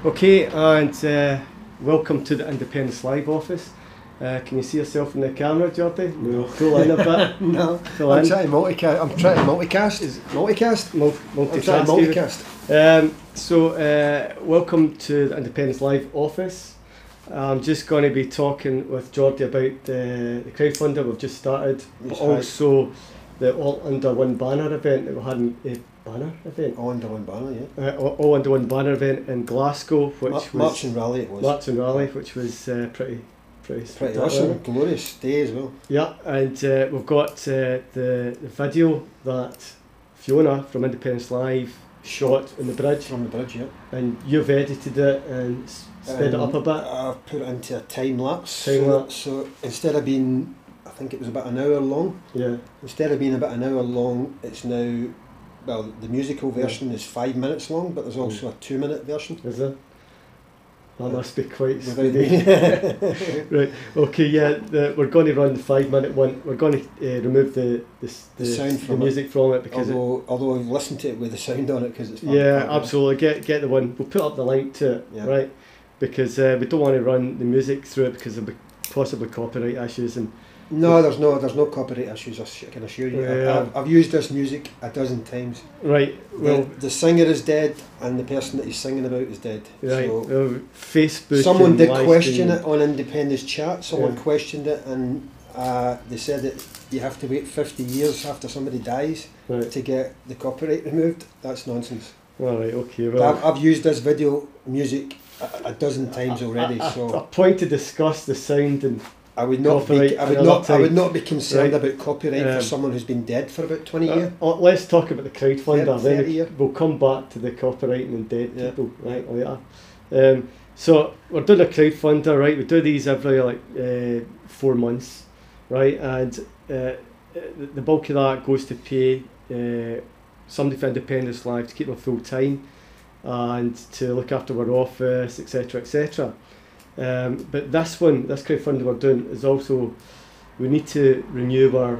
Okay, and welcome to the Independence Live office. Can you see yourself in the camera, Jordi? No. Pull in a bit. No. Pull I'm in. trying to multicast. I'm trying to multicast. Is- Multicast? I'm trying to multitasking. multicast. Welcome to the Independence Live office. I'm just going to be talking with Jordi about the crowdfunder we've just started, but That's also the All Under One Banner event that we had in All under one banner, yeah. All Under One Banner event in Glasgow, which was March and Rally it was. March and Rally, which was pretty Pretty awesome. Glorious day as well. Yeah, and we've got the video that Fiona from Independence Live shot in the bridge, From the bridge, yeah. and you've edited it and sped it up a bit. I've put it into a time lapse. Time lapse. So instead of being, I think it was about an hour long, Yeah, instead of being about an hour long, it's now, well, the musical version is 5 minutes long, but there's also a 2-minute version. is there? That must be quite Without speedy. me. Right, okay, yeah, we're going to run the 5-minute one. We're going to remove the sound from music from it because although I've listened to it with the sound on it because it's yeah, absolutely. Get the one. We'll put up the link to it, Yeah. right? Because we don't want to run the music through it because there'll be possibly copyright issues and No, there's no copyright issues. I can assure you. Yeah. I've used this music a dozen times. right. Well, The singer is dead, and the person that he's singing about is dead. right. So Facebook. someone and did live question stream. it on Independence Chat. Someone Yeah. questioned it, and they said that you have to wait 50 years after somebody dies Right. to get the copyright removed. That's nonsense. All right. Okay. But Well, I've used this video music a dozen times already, a so point to discuss the sound and I would not copyright be. I would another not. I would time. not be concerned Right. about copyright for someone who's been dead for about 20 years. let's talk about the crowdfunder. 30 Then year. we'll come back to the copyrighting and dead Yeah. people right later. So we're doing a crowdfunder, right? We do these every 4 months, right? And the bulk of that goes to pay somebody for Independence Live to keep them full time and to look after our office, etc., etc. But this crowdfunder we're doing is also, we need to renew our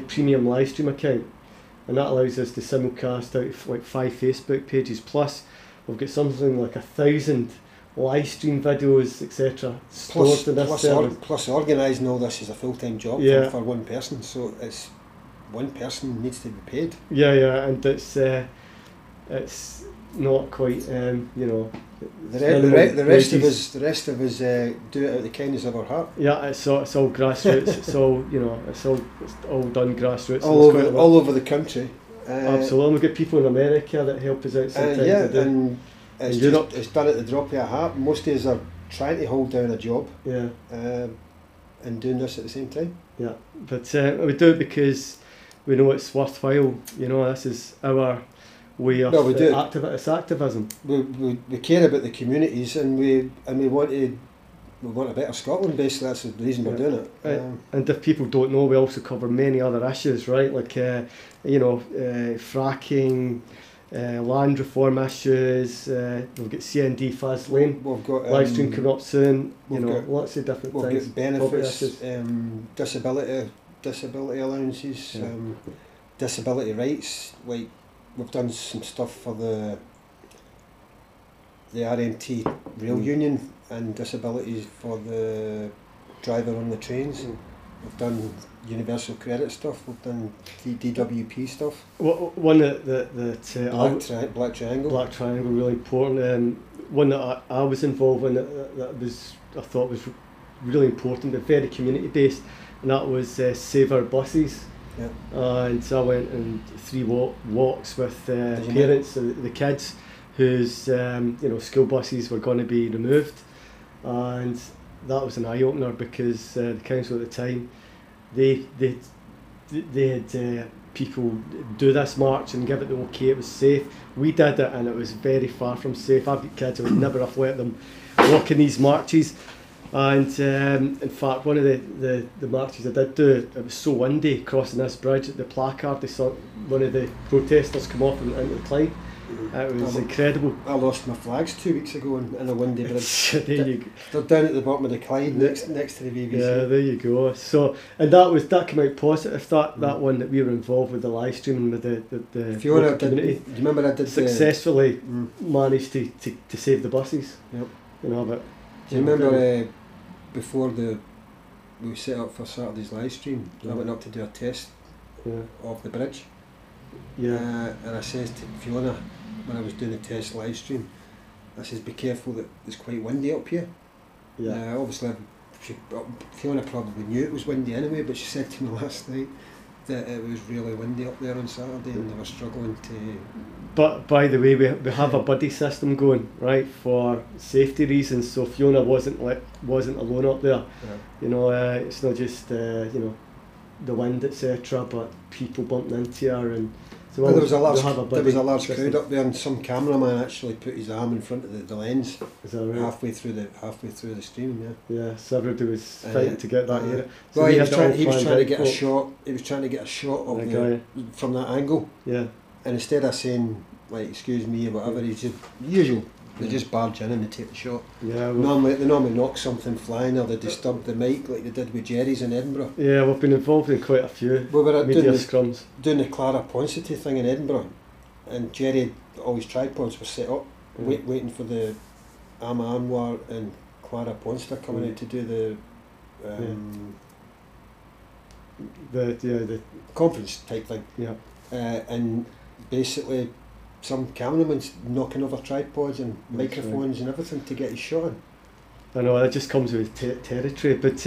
premium live stream account, and that allows us to simulcast out like 5 Facebook pages, plus we've got something like 1,000 live stream videos, etc. stored in this service. Plus organising all this is a full-time job Yeah. for one person, so it's one person needs to be paid. Yeah, and it's not quite The rest of us do it out of the kindness of our heart. Yeah, it's all grassroots. it's all done grassroots. All over the country. Absolutely, we've got people in America that help us out sometimes. And it's In Europe. it's done at the drop of a hat. Most of us are trying to hold down a job Yeah, and doing this at the same time. yeah, but we do it because we know it's worthwhile. This is our way of Well, we do. it's activism. We care about the communities, and we want a better Scotland. Basically, that's the reason we're doing it. Right. And if people don't know, we also cover many other issues, right? Like fracking, land reform issues. We've got CND Fuzz Lane, We've got live stream coming up soon. we've got- Lots of different We've things. got benefits, issues. disability allowances, Yeah. disability rights. Like we've done some stuff for the RMT Rail Union and disabilities for the driver on the trains. Mm. We've done universal credit stuff. We've done DWP stuff. One that Black Triangle. Black Triangle, really important. One that I was involved in that I thought was really important, but very community based, and that was Save Our Buses. Yeah. And so I went on 3 walks with Did you parents, the kids whose school buses were going to be removed, and that was an eye opener because the council at the time they had people do this march and give it the okay. It was safe. We did it, and it was very far from safe. I've got kids. I would never have let them walk in these marches. And in fact, one of the marches I did do, it was so windy crossing this bridge. The placard, they saw one of the protesters come off into the Clyde, It was incredible. I lost my flags 2 weeks ago in a windy bridge. There you go. They're down at the bottom of the Clyde, next to the BBC. Yeah, there you go. So, and that came out positive. That one that we were involved with the live streaming with the Fiona community. Do you remember I did successfully managed to save the buses? Yep. You know, but do you remember before we set up for Saturday's live stream? I went up to do a test of the bridge. Yeah. And I says to Fiona when I was doing the test live stream, I says, be careful that it's quite windy up here. Yeah. Obviously, Fiona probably knew it was windy anyway, but she said to me last night that it was really windy up there on Saturday and they were struggling to... But by the way, we have a buddy system going, right, for safety reasons, so Fiona wasn't alone up there. Yeah. You know, it's not just you know, the wind, etc., but people bumping into her, and so well, there was a large system. crowd up there, and some cameraman actually put his arm in front of the lens. Is that right? halfway through the stream. Yeah, so everybody was fighting to get that area. So well, he was trying to get a shot. He was trying to get a shot of from that angle. Yeah. And instead of saying like "excuse me" or whatever, he's just usual. They just barge in and they take the shot. Yeah. Well, they normally knock something flying or they disturb the mic like they did with Jerry's in Edinburgh. Yeah, we've been involved in quite a few media scrums. Doing the Clara Ponsity thing in Edinburgh, and Jerry, all his tripods were set up, waiting for the Ama Anwar and Clara Ponsita coming out to do the conference type thing. Yeah. And basically some cameraman's knocking over tripods and microphones and everything to get his shot in. I know, that just comes with territory, but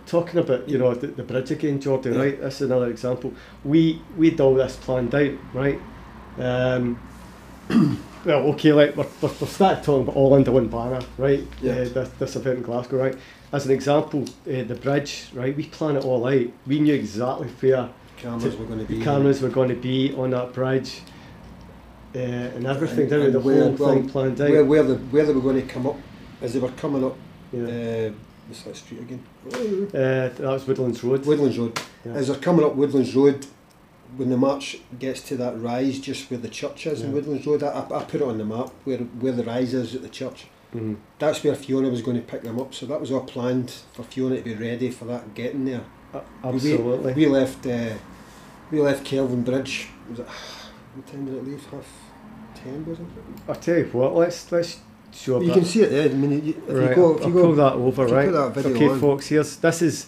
talking about, you know, the bridge again, Jordi, right, that's another example. We'd all this planned out, right? Well, okay, like we're started talking about all under one banner, right? Yeah. This event in Glasgow, right? As an example, the bridge, right, we planned it all out. We knew exactly where cameras were going to be on that bridge. And everything, the whole thing planned out. Where they were going to come up, as they were coming up, what's that street again? That was Woodlands Road. Woodlands Road. Yeah. As they're coming up Woodlands Road, when the march gets to that rise just where the church is in Woodlands Road, I put it on the map where the rise is at the church. Mm-hmm. That's where Fiona was going to pick them up, so that was all planned for Fiona to be ready for that getting there. Absolutely. We left Kelvin Bridge. Was it, what time did it leave? 10:30, was it? I'll tell you what, let's show you can see it there. I mean, if you go, pull that over, right? Okay, on. Folks, this is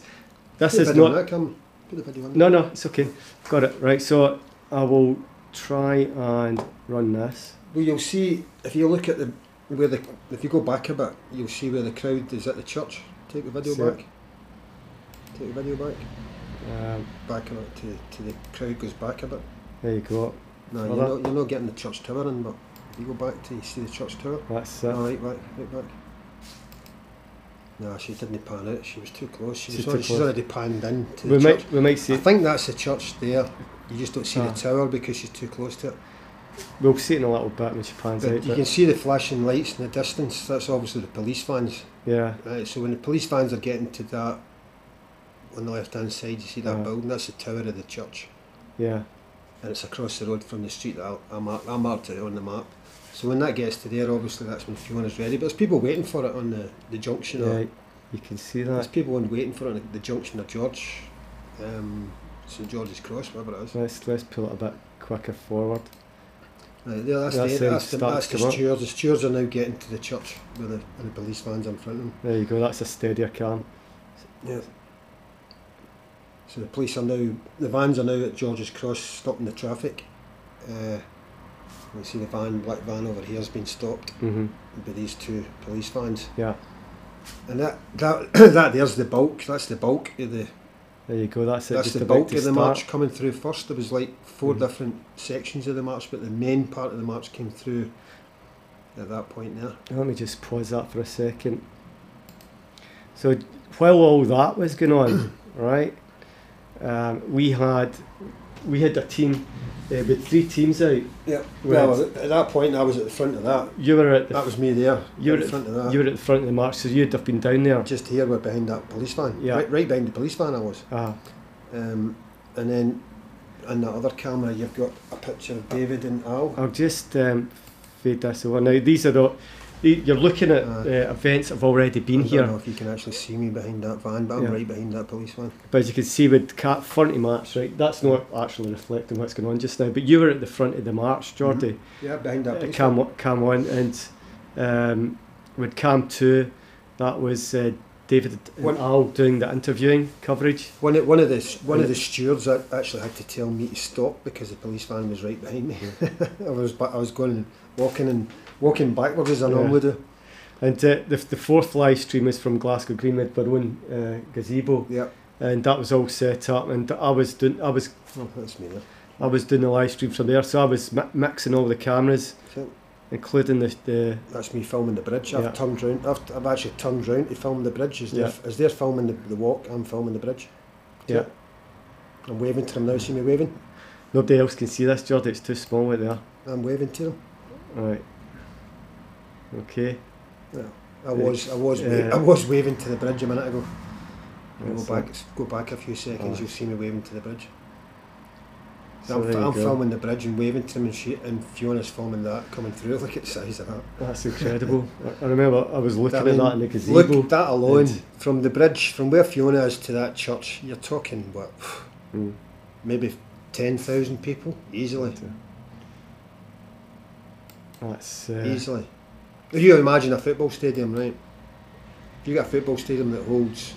not. Put the video on. No, it's okay. Got it right. So I will try and run this. Well, you'll see if you look at if you go back a bit, you'll see where the crowd is at the church. Take the video back. Take the video back. Back a bit to the crowd goes back a bit. There you go. No, you're not getting the church tower in, but if you go back to see the church tower. That's it. Right back. No, she didn't pan out. She was too close. She's already panned in to the church. We might see. I think that's the church there. You just don't see the tower because she's too close to it. We'll see it in a little bit when she pans out. You can see the flashing lights in the distance. That's obviously the police vans. Yeah. Right. So when the police vans are getting to that, on the left-hand side, you see that building. That's the tower of the church. Yeah. And it's across the road from the street that I marked it on the map. So when that gets to there, obviously that's when Fiona's ready. But there's people waiting for it on the junction. Yeah, you can see that. There's people waiting for it on the junction of George, St George's Cross, whatever it is. Let's pull it a bit quicker forward. Right there, that's the stewards. The stewards are now getting to the church with the police vans in front of them. There you go. That's a steadier cam. Yeah. So the vans are now at George's Cross stopping the traffic. You see the black van over here has been stopped by these two police vans. Yeah. And that there's the bulk. That's the bulk of the. There you go. That's it. That's the bulk of the march coming through first. There was like 4 different sections of the march, but the main part of the march came through at that point there. Let me just pause that for a second. So while all that was going on, right? We had a team with 3 teams out. Yeah. Well, at that point, I was at the front of that. You were at that was me there. You were at the front of that. You were at the front of the march, so you'd have been down there. Just here, behind that police van. Yeah. Right behind the police van, I was. Ah. And then in that other camera, you've got a picture of David and Al. I'll just fade this over. Now these are you're looking at events that have already been here. I don't know if you can actually see me behind that van, but I'm right behind that police van. But as you can see with front of march, right, that's not actually reflecting what's going on just now, but you were at the front of the march, Jordi. Mm-hmm. Yeah, behind that police van. Cam 1, and with Cam 2, that was David and Al doing the interviewing coverage. One of the stewards actually had to tell me to stop because the police van was right behind me. I was going walking backwards as I normally do. And the fourth live stream is from Glasgow Greenwood Baron gazebo. Yeah. And that was all set up, and I was doing Oh, that's me there. I was doing the live stream from there, so I was mixing all the cameras, including the. That's me filming the bridge. I've turned round. I've actually turned round to film the bridge. As they're filming the walk, I'm filming the bridge. Yeah. I'm waving to them now. See me waving? Nobody else can see this, Jordi. It's too small right there. I'm waving to them. Right. Okay. Yeah. I was waving to the bridge a minute ago. Go back a few seconds. You'll see me waving to the bridge. So I'm filming the bridge and waving to them, and Fiona's filming that coming through. Look at the size of that. That's incredible. I remember I was looking at that in the gazebo. Look, that alone, from the bridge, from where Fiona is to that church, you're talking, what, maybe 10,000 people, easily. That's... easily. If you imagine a football stadium, right? If you got a football stadium that holds,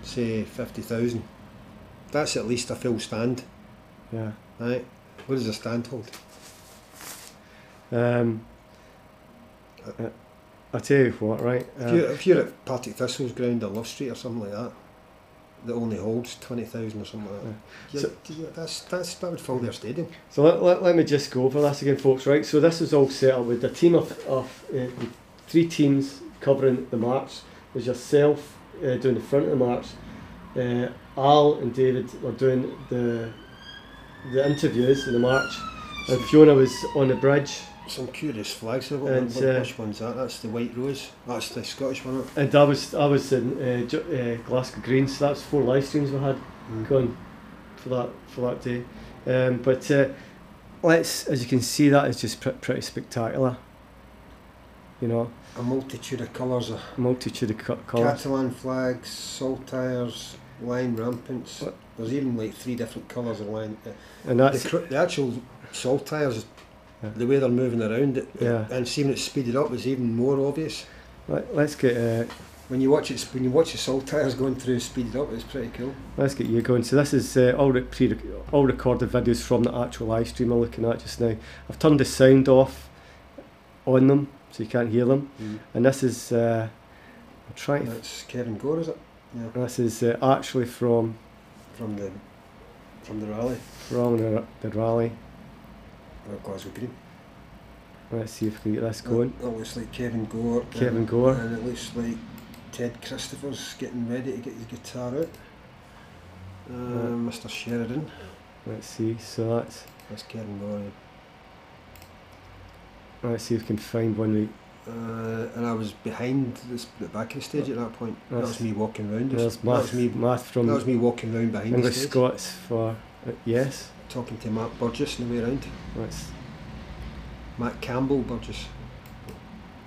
say, 50,000, that's at least a full stand. Yeah. Right. What does a stand hold? I'll tell you what, right? If you're at Partick Thistle's ground or Love Street or something like that only holds 20,000 or something like that. So, that would fill their stadium. So let me just go over this again, folks. Right. So this is all set up with a team of 3 teams covering the march. There's yourself doing the front of the march. Al and David were doing the interviews in the march, and Fiona was on the bridge. Some curious flags. Which one's that? That's the White Rose. That's the Scottish one. And I was in Glasgow Green, so that's 4 live streams we had going for that day. But as you can see, that is just pretty spectacular. You know, a multitude of colours. Colours. Catalan flags, saltires, line rampants. There's even like 3 different colours of line. And that's the actual saltires. The way they're moving around it, and seeing it speeded up is even more obvious. Let's get when you watch the saltires going through speeded up, it's pretty cool. Let's get you going. So this is all recorded videos from the actual live stream we're looking at just now. I've turned the sound off on them so you can't hear them. And this is I'm trying. That's Kevin Gore, is it? Yeah. This is actually from the rally. From the rally. Glasgow Green. Let's see if we can get this going. It looks like Kevin Gore. And it looks like Ted Christopher's getting ready to get his guitar out. Mr. Sheridan. Let's see, so that's Kevin Gore. Let's see if we can find one. And I was behind the back of the stage at that point. That was me walking round. That was me walking round behind English the stage. Scots for yes. Talking to Mark Burgess on the way around. Matt Campbell Burgess.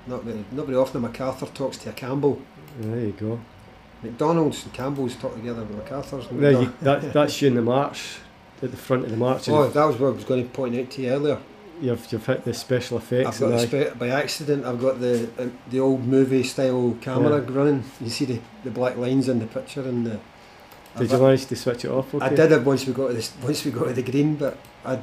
Nobody often MacArthur talks to a Campbell. There you go. McDonald's and Campbell's talk together with MacArthur's. That's you in the march, at the front of the march. Oh, that was what I was going to point out to you earlier. You've hit the special effects. I've got by accident. I've got the old movie style camera running. You see the black lines in the picture and the. Did you manage to switch it off? Okay? I did it once we got to the green, but I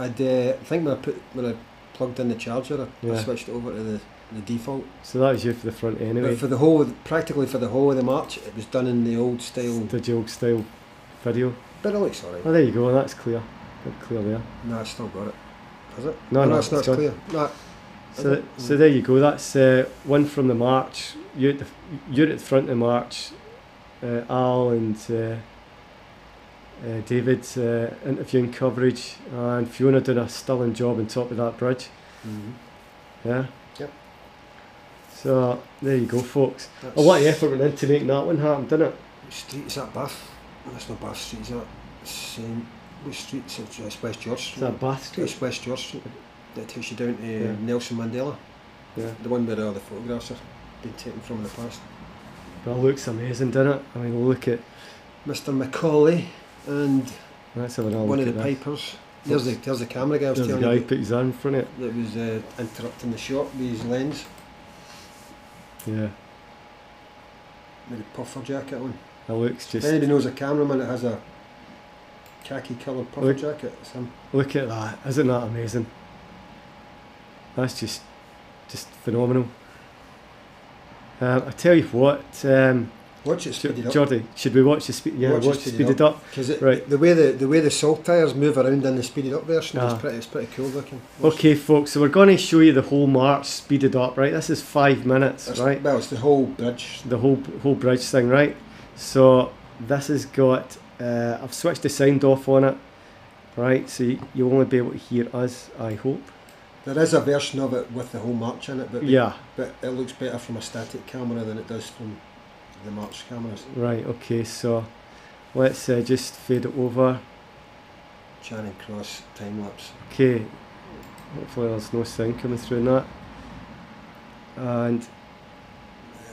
think when I plugged in the charger, I switched it over to the default. So that was you for the front anyway. But practically for the whole of the march, it was done in the old style. The old style video. But it looks alright. Oh, there you go. That's clear. That's clear there. No, I still got it. Is it? No, it's not clear. No. So there you go. That's one from the march. You're at the front of the march. Al and David interviewing coverage, and Fiona doing a stirring job on top of that bridge. Yeah. Yep. So there you go, folks. A lot of effort went into making that one happen, didn't it? What street is that, Bath? That's not Bath Street, is that? Which street? It's West George Street. Is that Bath Street? It's West George Street. That takes you down to Yeah. Nelson Mandela. Yeah. The one where all the photographs have been taken from in the past. Well, it looks amazing, doesn't it? I mean, look at... Mr. Macaulay and Let's have another one look of the at this. pipers. There's the camera guy I was There's the telling guy you who put his arm in front of it. that was interrupting the shot with his lens Yeah. with the puffer jacket on. It looks If just... anybody knows a cameraman that has a khaki coloured puffer Look. jacket, it's him. Look at that. Isn't that amazing? That's just phenomenal. I tell you what, Watch it speeded up. Jordi, should we watch the speed? Yeah, watch it speeded up. Because Right. the way the salt tyres move around in the speeded up version Ah. it's pretty cool looking. Watch. Okay, folks. So we're going to show you the whole march speeded up. Right. This is 5 minutes. That's, Right. Well, it's the whole bridge. The whole bridge thing. Right. So this has got. I've switched the sound off on it. Right. So you'll only be able to hear us, I hope. There is a version of it with the whole march in it, but Yeah. but it looks better from a static camera than it does from the march cameras. Right. Okay. So let's just fade it over. Charing Cross time lapse. Okay, hopefully there's no sound coming through in that. And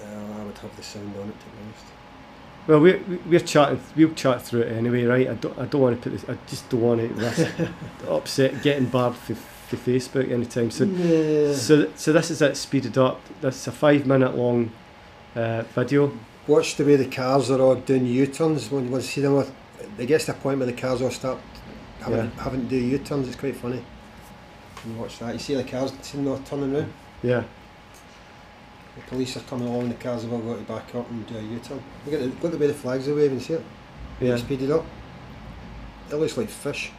I would have the sound on it, to be honest. well, we're chatting. We'll chat through it anyway, right? I don't want to put this. I just don't want to risk upset getting barred for Facebook anytime soon. Yeah. So this is it speeded up. This is a 5 minute long video. Watch the way the cars are all doing U-turns. When you see them, it gets to a point where the cars all start having to do U-turns. It's quite funny. You watch that. You see the cars them all turning round. Yeah. The police are coming along. The cars have all got to back up and do a U-turn. Look at the way the flags are waving. See it? Yeah. Speeded up. It looks like fish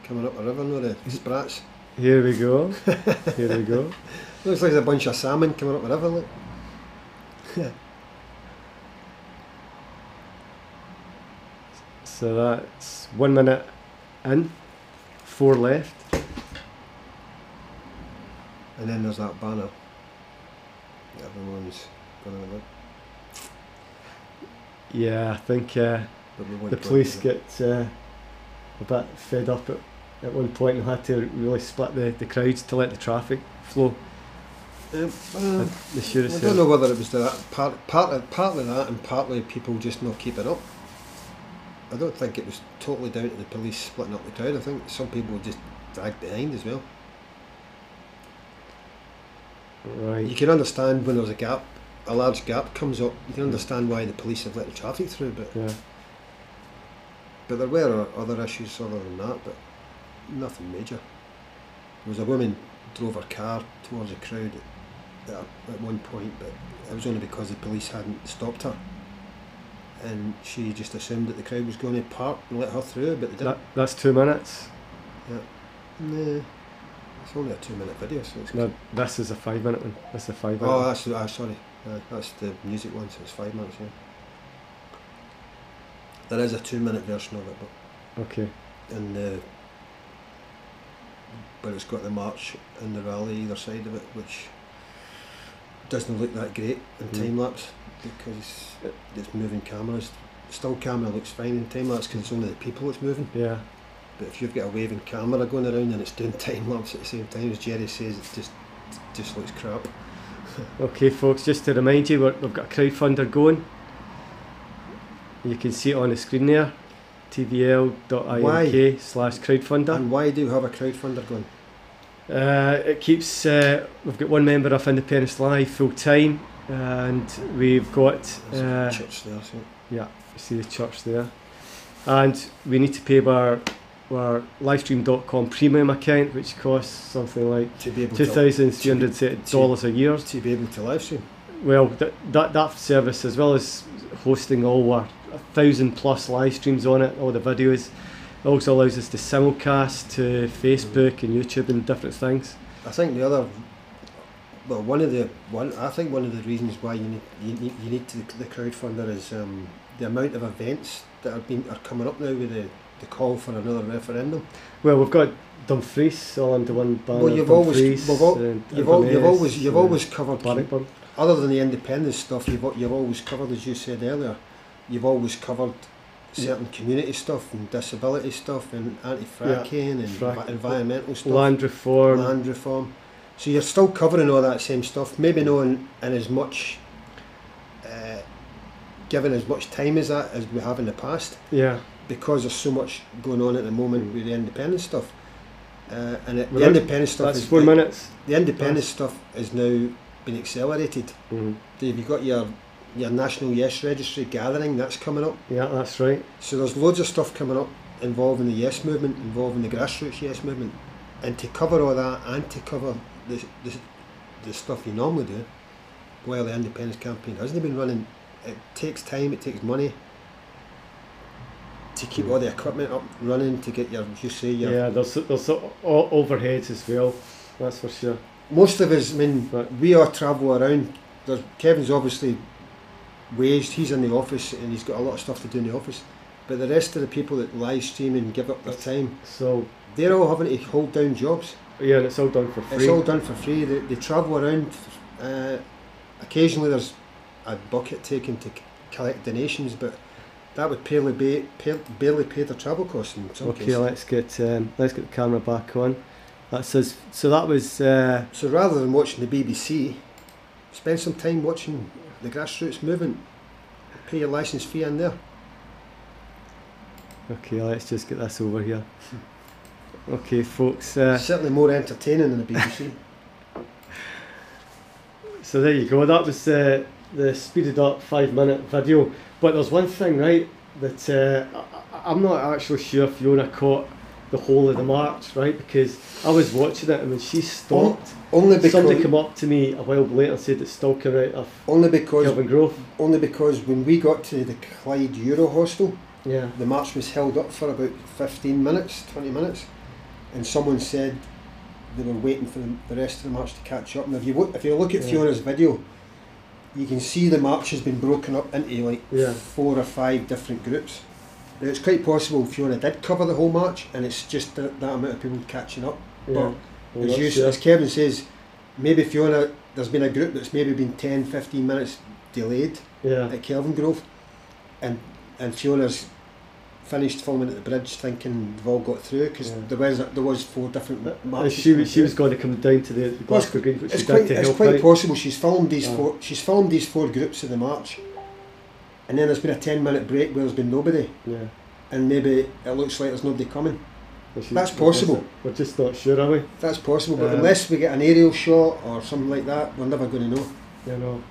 coming up a river. No, the sprats. Here we go. Here we go. Looks like there's a bunch of salmon coming up a river. Look. So that's 1 minute in, 4 left. And then there's that banner. Everyone's going to look. Yeah, I think But we won't the go police into it. get a bit fed up at one point and had to really split the crowds to let the traffic flow. I They should have don't said. know whether it was partly that and partly people just not keeping up. I don't think it was totally down to the police splitting up the crowd. I think some people just dragged behind as well. Right. You can understand when there's a large gap comes up, you can understand why the police have let the traffic through, but Yeah. there were other issues other than that, but nothing major. There was a woman drove her car towards a crowd at one point, but it was only because the police hadn't stopped her. And she just assumed that the crowd was going to park and let her through, but they didn't. That's 2 minutes. Nah, it's only a 2 minute video, so it's No, this is a 5 minute one. This is a 5 minute. Oh, one. sorry. That's the music one, so it's 5 minutes, yeah. There is a 2 minute version of it, Okay. but it's got the march and the rally either side of it, which doesn't look that great in time lapse because it's moving cameras. Still camera looks fine in time lapse because it's only the people that's moving. Yeah. But if you've got a waving camera going around and it's doing time lapse at the same time, as Jerry says, it just looks crap. Okay, folks. Just to remind you, we've got a crowdfunder going. You can see it on the screen there. tvl.ink/crowdfunder. And why do we have a crowdfunder going? It keeps. We've got one member of Independence Live full time, and we've got. There's a church there, so. Yeah, you see the church there, and we need to pay our livestream.com premium account, which costs something like To be able to $2,370 a year. to be able to live stream. Well, that service, as well as hosting all our 1,000+ live streams on it, all the videos, it also allows us to simulcast to Facebook and YouTube and different things. I think one of the reasons why you need the crowdfunder is the amount of events that are coming up now with the call for another referendum. Well, we've got Dumfries all under one banner. Well, you've always covered, Blackburn. other than the independence stuff, you've always covered, as you said earlier, you've always covered certain community stuff and disability stuff and anti-fracking and environmental stuff. Land reform. So you're still covering all that same stuff, maybe not in as much, given as much time as that as we have in the past. Yeah. Because there's so much going on at the moment with the independent stuff. The independent stuff is 4 minutes. The independent stuff is now been accelerated. Dave, you've got your National Yes Registry gathering, that's coming up. Yeah, that's right. So there's loads of stuff coming up involving the Yes movement, involving the grassroots Yes movement. And to cover all that and to cover the stuff you normally do, while the independence campaign hasn't been running, it takes time, it takes money to keep all the equipment up running, to get your, you say, your... Yeah, there's overheads as well, that's for sure. Most of us, I mean, we all travel around. Kevin's obviously waged, he's in the office and he's got a lot of stuff to do in the office, but the rest of the people that live stream and give up their time, so they're all having to hold down jobs. Yeah, and it's all done for free. It's all done for free. They travel around. Occasionally there's a bucket taken to collect donations, but that would barely pay their travel costs in some cases. Okay, let's get the camera back on. That says, so that was... So rather than watching the BBC, spend some time watching the grassroots movement. Pay your licence fee in there. Okay, let's just get this over here. Okay, folks. Certainly more entertaining than the BBC. So there you go. That was the speeded up 5-minute video. But there's one thing, right, that I'm not actually sure if Fiona caught the whole of the march, right? Because I was watching it and when she stopped, somebody came up to me a while later and said it's still coming out of Kelvin Grove. Only because when we got to the Clyde Euro Hostel, yeah, the march was held up for about 15 minutes, 20 minutes, and someone said they were waiting for the rest of the march to catch up. And if you look at Fiona's video, you can see the march has been broken up into like 4 or 5 different groups. Now it's quite possible Fiona did cover the whole march and it's just that amount of people catching up. Yeah. But as Kevin says, maybe Fiona, there's been a group that's maybe been 10-15 minutes delayed at Kelvin Grove, and Fiona's finished filming at the bridge thinking they've all got through, because there was 4 different marches. She was going to come down to the Glasgow Green, which she did to help out. It's quite possible she's filmed these 4. She's filmed these 4 groups of the march, and then there's been a 10-minute break where there's been nobody. Yeah. And maybe it looks like there's nobody coming. That's possible. We're just not sure, are we? That's possible, but unless we get an aerial shot or something like that, we're never going to know. You know.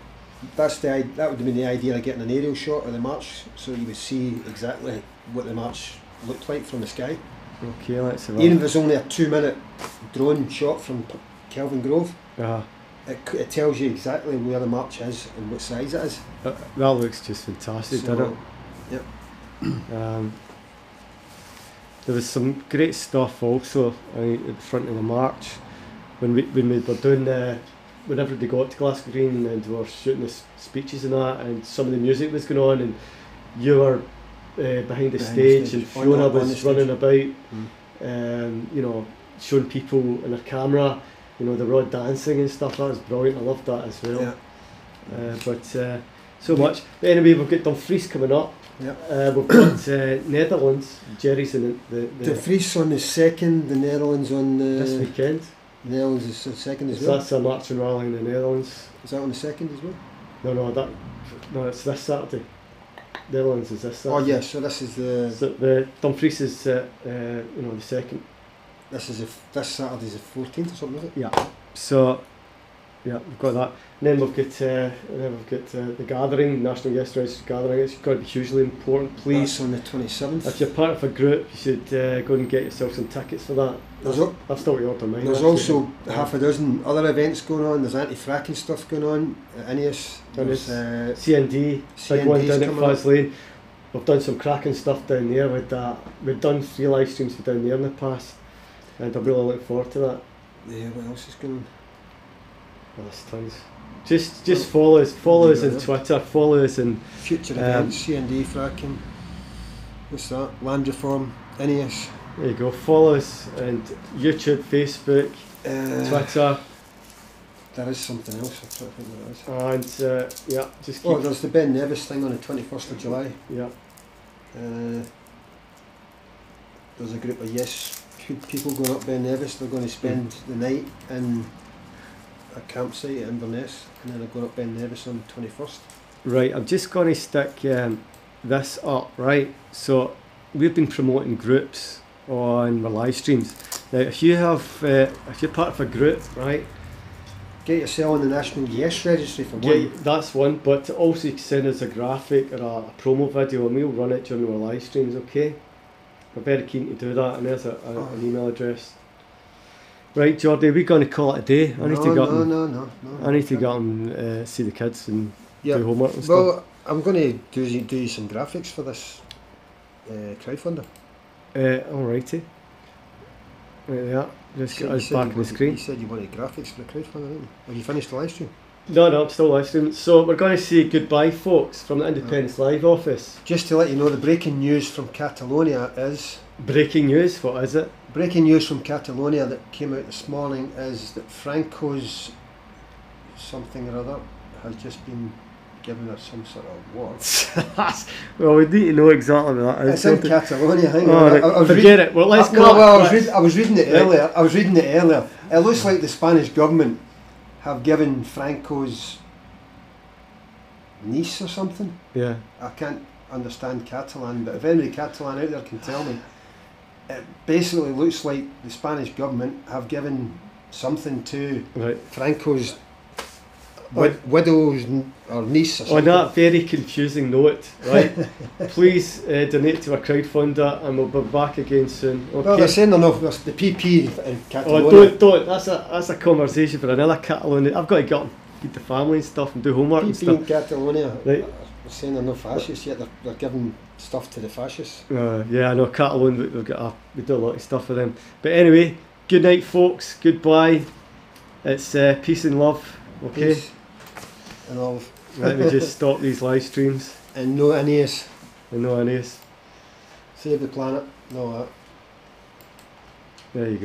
That would have been the idea of getting an aerial shot of the march, so you would see exactly what the march looked like from the sky. Okay, let's have even if there's only a 2-minute drone shot from Kelvin Grove, it tells you exactly where the march is and what size it is. That looks just fantastic, doesn't it? Yep. There was some great stuff also at the front of the march when we were doing whenever they got to Glasgow Green and we were shooting the speeches and that, and some of the music was going on and you were behind the stage and Fiona was running about, you know, showing people in her camera, you know, they were all dancing and stuff. That was brilliant. I loved that as well. So much. But anyway, we've got Dumfries coming up. We've got Netherlands. Jerry's in the Dumfries on the 2nd, the Netherlands on the... this weekend. The Netherlands is the 2nd as well. That's a marching rally in the Netherlands. Is that on the 2nd as well? No, it's this Saturday. Netherlands is this Saturday. Oh yes, so this is the... So the Dumfries is the 2nd. This Saturday's the 14th or something, is it? Yeah. So, yeah, we've got that. And then we've got the gathering, National Yes Registry gathering. It's got to be hugely important, please. That's on the 27th. If you're part of a group, you should go and get yourself some tickets for that. I've still got to order mine. There's also half a dozen other events going on. There's anti-fracking stuff going on at Ineos. There's CND, big one down at Faslane. We've done some cracking stuff down there with that. We've done 3 live streams for down there in the past, and I'm really looking forward to that. Yeah, what else is going on? Oh, there's tons. Just follow us on Twitter, follow us in future events, CND fracking. What's that? Land reform, Ineos. There you go. Follow us on YouTube, Facebook, Twitter. There is something else. I'm trying to think what it is. And just keep. There's the Ben Nevis thing on the 21st of July. Yeah. There's a group of Yes people going up Ben Nevis. They're going to spend the night in a campsite at Inverness, and then they're going up Ben Nevis on the 21st. Right, I'm just going to stick this up, right? So we've been promoting groups on our live streams. Now, if you have, if you're part of a group, right? Get yourself on the National Yes Registry for one. Yeah, that's one, but also you can send us a graphic or a promo video and we'll run it during our live streams, okay? We're very keen to do that, and there's an email address. Right, Jordi, we're going to call it a day. I need to go no. I need to go and see the kids and Yeah. do homework and Well, stuff. I'm going to do you some graphics for this crowdfunder. Alrighty. Right there. Just get us back on the screen. You said you wanted graphics for the crowdfunder, didn't you? Have you finished the live stream? No, I'm still live streaming. So we're going to say goodbye, folks, from the Independence Live office. Just to let you know, the breaking news from Catalonia is... Breaking news, what is it? Breaking news from Catalonia that came out this morning is that Franco's something or other has just been given her some sort of award. Well, we need to know exactly what that is. It's in Catalonia, hang Oh, on. right. Forget it. Well, let's go. I was reading it earlier. It looks like the Spanish government have given Franco's niece or something. Yeah. I can't understand Catalan, but if anybody Catalan out there can tell me, it basically looks like the Spanish government have given something to Franco's widow's or niece or something. On that very confusing note, right, please donate to our crowdfunder and we'll be back again soon. Okay? Well, they're saying they're not, the PP in Catalonia. Oh, don't. That's a conversation for another Catalonia. I've got to get up and feed the family and stuff and do homework and PP stuff. in Catalonia, Right. they're saying they're not fascists yet, they're giving stuff to the fascists. Yeah, I know, Catalonia, we do a lot of stuff for them. But anyway, good night, folks. Goodbye. It's peace and love. Okay? Peace and love. Let me just stop these live streams. And no Aeneas. And no Aeneas. Save the planet. No that. There you go.